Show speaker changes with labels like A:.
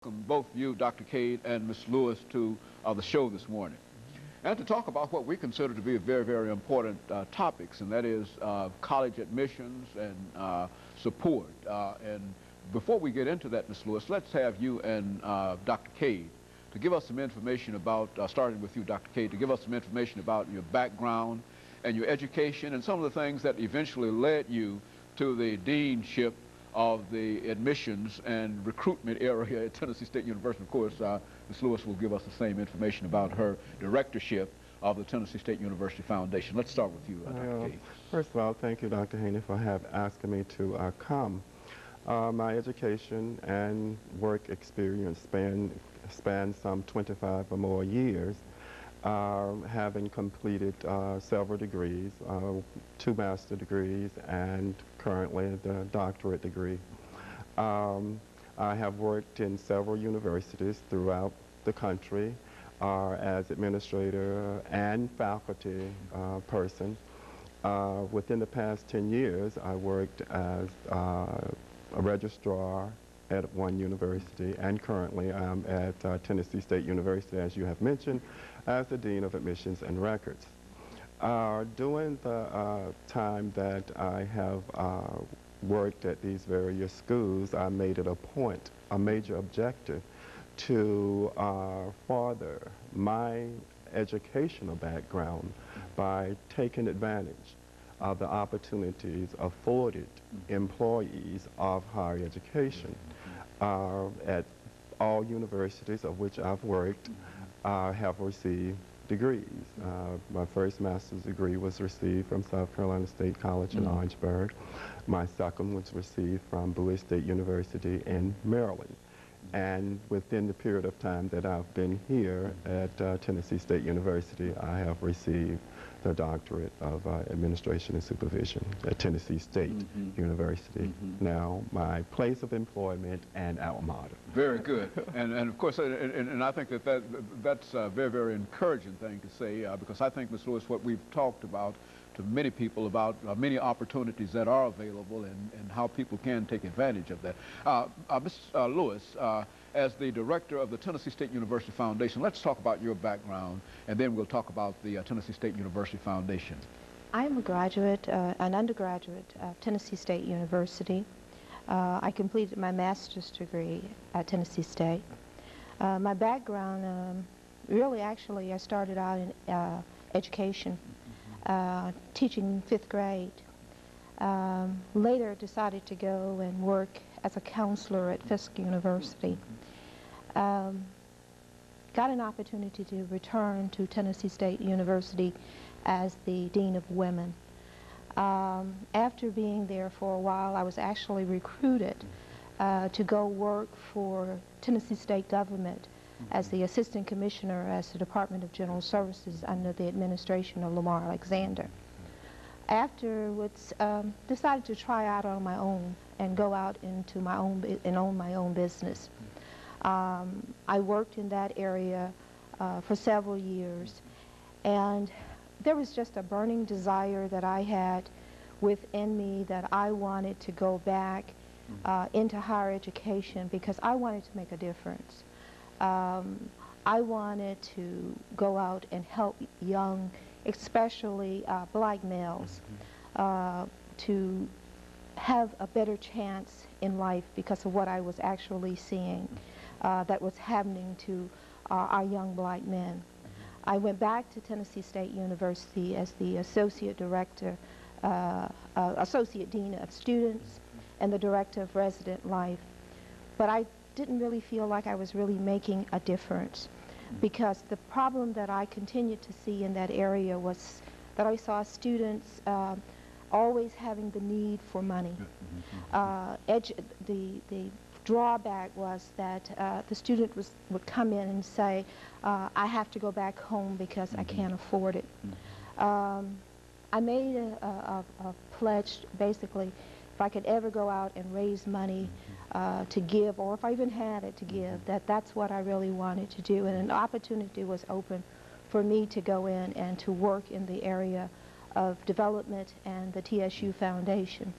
A: welcome both you, Dr. Cade and Ms. Lewis, to the show this morning, and to talk about what we consider to be very, very important topics, and that is college admissions and support. And before we get into that, Ms. Lewis, let's have you and Dr. Cade to give us some information about, starting with you, Dr. Cade, to give us some information about your background and your education and some of the things that eventually led you to the deanship of the admissions and recruitment area at Tennessee State University. Of course, Ms. Lewis will give us the same information about her directorship of the Tennessee State University Foundation. Let's start with you, Dr. Cade.
B: First of all, thank you, Dr. Haney, for asking me to come. My education and work experience span some 25 or more years, having completed several degrees, 2 master's degrees, and currently the doctorate degree. I have worked in several universities throughout the country as administrator and faculty person. Within the past 10 years, I worked as a registrar at one university, and currently I'm at Tennessee State University, as you have mentioned, as the Dean of Admissions and Records. During the time that I have worked at these various schools, I made it a major objective, to further my educational background by taking advantage of the opportunities afforded employees of higher education. At all universities of which I've worked, I have received degrees. My first master's degree was received from South Carolina State College in Orangeburg. My second was received from Bowie State University in Maryland. And within the period of time that I've been here at Tennessee State University, I have received the doctorate of administration and supervision at Tennessee State University. Now, my place of employment and alma mater.
A: Very good. and of course, and I think that's a very, very encouraging thing to say, because I think, Ms. Lewis, what we've talked about to many people about many opportunities that are available and how people can take advantage of that. Ms. Lewis, as the director of the Tennessee State University Foundation, let's talk about your background, and then we'll talk about the Tennessee State University Foundation.
C: I'm a graduate, an undergraduate of Tennessee State University. I completed my master's degree at Tennessee State. My background, really actually, I started out in education, teaching 5th grade. Later decided to go and work as a counselor at Fisk University. Got an opportunity to return to Tennessee State University as the Dean of Women. After being there for a while, I was actually recruited to go work for Tennessee State government as the Assistant Commissioner as the Department of General Services under the administration of Lamar Alexander. Afterwards, decided to try out on my own and go out into my own and own my own business. I worked in that area for several years, and there was just a burning desire that I had within me that I wanted to go back into higher education because I wanted to make a difference. I wanted to go out and help young, especially black males, to have a better chance in life because of what I was actually seeing that was happening to our young black men. I went back to Tennessee State University as the Associate Director, Associate Dean of Students, and the Director of Resident Life. But I didn't really feel like I was really making a difference because the problem that I continued to see in that area was that I saw students always having the need for money. The drawback was that the student would come in and say, I have to go back home because I can't afford it. I made a pledge, basically, if I could ever go out and raise money to give, or if I even had it to give, that's what I really wanted to do. And an opportunity was open for me to go in and to work in the area of development and the TSU Foundation.